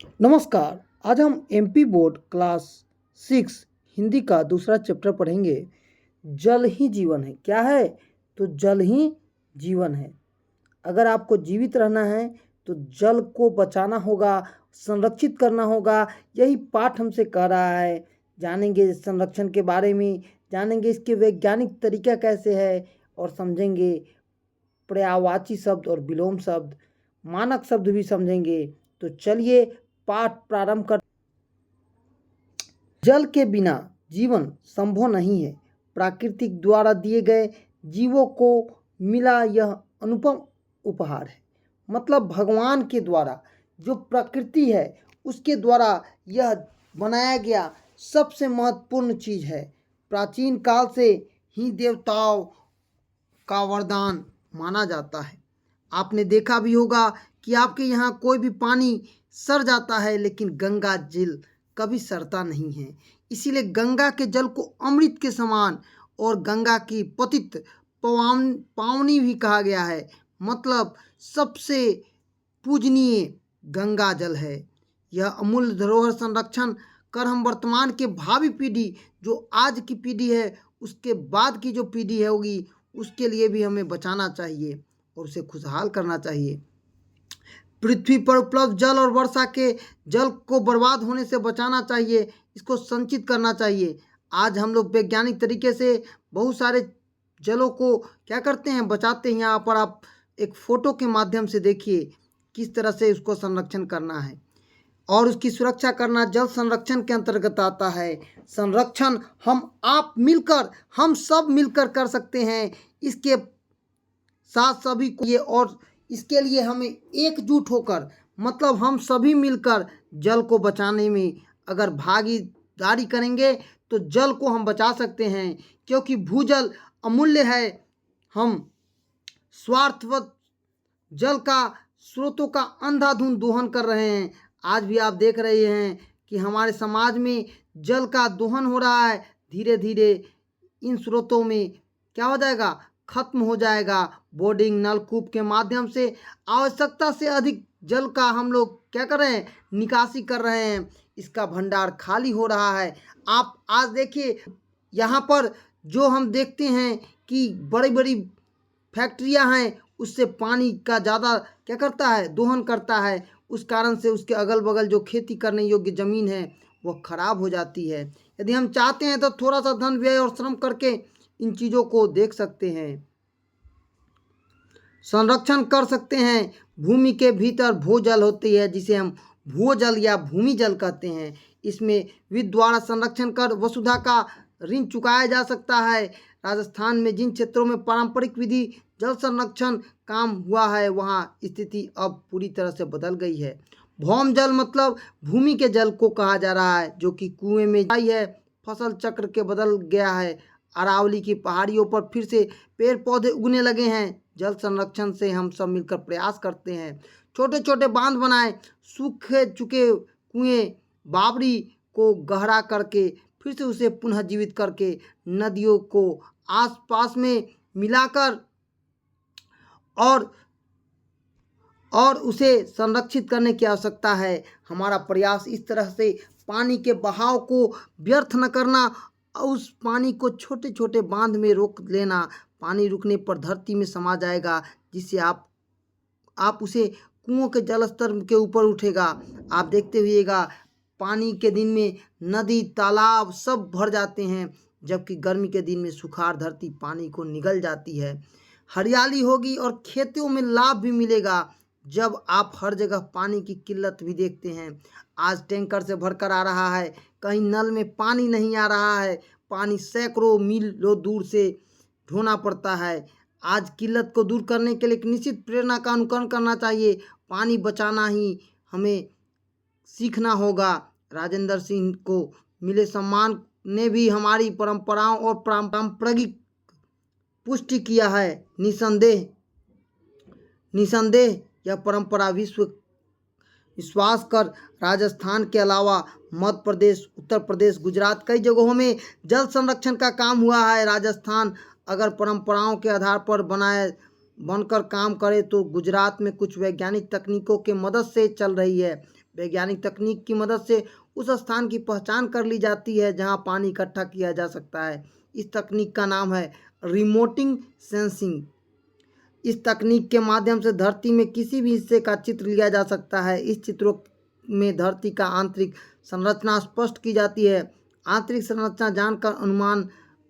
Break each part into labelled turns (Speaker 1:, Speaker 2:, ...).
Speaker 1: नमस्कार। आज हम एमपी बोर्ड क्लास 6 हिंदी का दूसरा चैप्टर पढ़ेंगे। जल ही जीवन है। क्या है? तो जल ही जीवन है। अगर आपको जीवित रहना है तो जल को बचाना होगा, संरक्षित करना होगा। यही पाठ हमसे कह रहा है। जानेंगे संरक्षण के बारे में, जानेंगे इसके वैज्ञानिक तरीका कैसे है और समझेंगे पर्यायवाची शब्द और विलोम शब्द, मानक शब्द भी समझेंगे। तो चलिए पाठ प्रारंभ कर। जल के बिना जीवन संभव नहीं है। प्राकृतिक द्वारा दिए गए जीवों को मिला यह अनुपम उपहार है। मतलब भगवान के द्वारा जो प्रकृति है उसके द्वारा यह बनाया गया सबसे महत्वपूर्ण चीज है। प्राचीन काल से ही देवताओं का वरदान माना जाता है। आपने देखा भी होगा कि आपके यहाँ कोई भी पानी सर जाता है, लेकिन गंगा जल कभी सड़ता नहीं है। इसीलिए गंगा के जल को अमृत के समान और गंगा की पतित पावनी भी कहा गया है। मतलब सबसे पूजनीय गंगा जल है। यह अमूल्य धरोहर संरक्षण कर हम वर्तमान के भावी पीढ़ी, जो आज की पीढ़ी है, उसके बाद की जो पीढ़ी है होगी, उसके लिए भी हमें बचाना चाहिए और उसे खुशहाल करना चाहिए। पृथ्वी पर उपलब्ध जल और वर्षा के जल को बर्बाद होने से बचाना चाहिए, इसको संचित करना चाहिए। आज हम लोग वैज्ञानिक तरीके से बहुत सारे जलों को क्या करते हैं, बचाते हैं। यहाँ पर आप एक फोटो के माध्यम से देखिए किस तरह से उसको संरक्षण करना है और उसकी सुरक्षा करना जल संरक्षण के अंतर्गत आता है। संरक्षण हम सब मिलकर कर सकते हैं। इसके साथ सभी को ये, और इसके लिए हमें एकजुट होकर, मतलब हम सभी मिलकर जल को बचाने में अगर भागीदारी करेंगे तो जल को हम बचा सकते हैं। क्योंकि भूजल अमूल्य है। हम स्वार्थवत जल का स्रोतों का अंधाधुंध दोहन कर रहे हैं। आज भी आप देख रहे हैं कि हमारे समाज में जल का दोहन हो रहा है। धीरे धीरे इन स्रोतों में क्या हो जाएगा, खत्म हो जाएगा। बोर्डिंग नलकूप के माध्यम से आवश्यकता से अधिक जल का हम लोग क्या कर रहे हैं, निकासी कर रहे हैं। इसका भंडार खाली हो रहा है। आप आज देखिए यहाँ पर जो हम देखते हैं कि बड़ी बड़ी फैक्ट्रियां हैं, उससे पानी का ज़्यादा क्या करता है, दोहन करता है। उस कारण से उसके अगल बगल जो खेती करने योग्य ज़मीन है वो खराब हो जाती है। यदि हम चाहते हैं तो थोड़ा सा धन व्यय और श्रम करके इन चीज़ों को देख सकते हैं, संरक्षण कर सकते हैं। भूमि के भीतर भूजल होती है, जिसे हम भूजल या भूमि जल कहते हैं। इसमें विद्युत द्वारा संरक्षण कर वसुधा का ऋण चुकाया जा सकता है। राजस्थान में जिन क्षेत्रों में पारंपरिक विधि जल संरक्षण काम हुआ है, वहाँ स्थिति अब पूरी तरह से बदल गई है। भौम जल मतलब भूमि के जल को कहा जा रहा है, जो कि कुएं में आई है। फसल चक्र के बदल गया है। अरावली की पहाड़ियों पर फिर से पेड़ पौधे उगने लगे हैं। जल संरक्षण से हम सब मिलकर प्रयास करते हैं। छोटे छोटे बांध बनाए, सूखे चुके कुएं बावड़ी को गहरा करके फिर से उसे पुनः जीवित करके नदियों को आसपास में मिलाकर और उसे संरक्षित करने की आवश्यकता है। हमारा प्रयास इस तरह से पानी के बहाव को व्यर्थ न करना, उस पानी को छोटे छोटे बांध में रोक लेना। पानी रुकने पर धरती में समा जाएगा, जिससे आप उसे कुओं के जलस्तर के ऊपर उठेगा। आप देखते हुएगा पानी के दिन में नदी तालाब सब भर जाते हैं, जबकि गर्मी के दिन में सुखाड़ धरती पानी को निगल जाती है। हरियाली होगी और खेतों में लाभ भी मिलेगा। जब आप हर जगह पानी की किल्लत भी देखते हैं। आज टैंकर से भरकर आ रहा है, कहीं नल में पानी नहीं आ रहा है, पानी सैकड़ों मीलों दूर से ढोना पड़ता है। आज किल्लत को दूर करने के लिए एक निश्चित प्रेरणा का अनुकरण करना चाहिए। पानी बचाना ही हमें सीखना होगा। राजेंद्र सिंह को मिले सम्मान ने भी हमारी परंपराओं और पारंपरिक पुष्टि किया है। निसंदेह यह परंपरा विश्वास कर राजस्थान के अलावा मध्य प्रदेश, उत्तर प्रदेश, गुजरात कई जगहों में जल संरक्षण का काम हुआ है। राजस्थान अगर परंपराओं के आधार पर बनकर काम करे तो गुजरात में कुछ वैज्ञानिक तकनीकों के मदद से चल रही है। वैज्ञानिक तकनीक की मदद से उस स्थान की पहचान कर ली जाती है जहां पानी इकट्ठा किया जा सकता है। इस तकनीक का नाम है रिमोटिंग सेंसिंग। इस तकनीक के माध्यम से धरती में किसी भी हिस्से का चित्र लिया जा सकता है। इस चित्रों में धरती का आंतरिक संरचना स्पष्ट की जाती है। आंतरिक संरचना जानकर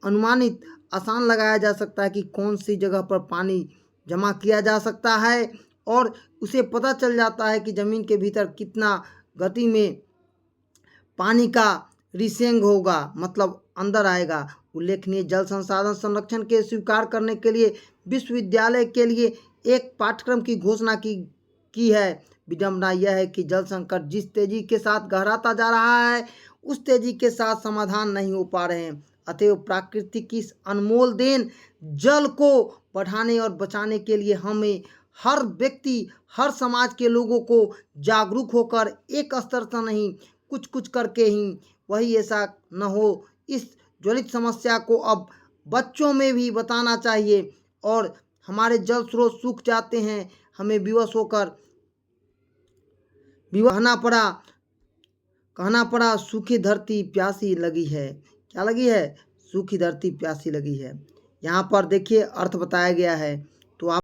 Speaker 1: अनुमानित आसान लगाया जा सकता है कि कौन सी जगह पर पानी जमा किया जा सकता है, और उसे पता चल जाता है कि ज़मीन के भीतर कितना गति में पानी का रिसेंग होगा, मतलब अंदर आएगा। उल्लेखनीय जल संसाधन संरक्षण के स्वीकार करने के लिए विश्वविद्यालय के लिए एक पाठ्यक्रम की घोषणा की है। विडंबना यह है कि जल संकट जिस तेजी के साथ गहराता जा रहा है, उस तेजी के साथ समाधान नहीं हो पा रहे हैं। अतएव प्रकृति की इस अनमोल देन जल को बढ़ाने और बचाने के लिए हमें हर व्यक्ति, हर समाज के लोगों को जागरूक होकर एक स्तर से नहीं, कुछ कुछ करके ही, वही ऐसा न हो। इस ज्वलित समस्या को अब बच्चों में भी बताना चाहिए। और हमारे जल स्रोत सूख जाते हैं, हमें विवश होकर कहना पड़ा सूखी धरती प्यासी लगी है। क्या लगी है? सूखी धरती प्यासी लगी है। यहाँ पर देखिए अर्थ बताया गया है।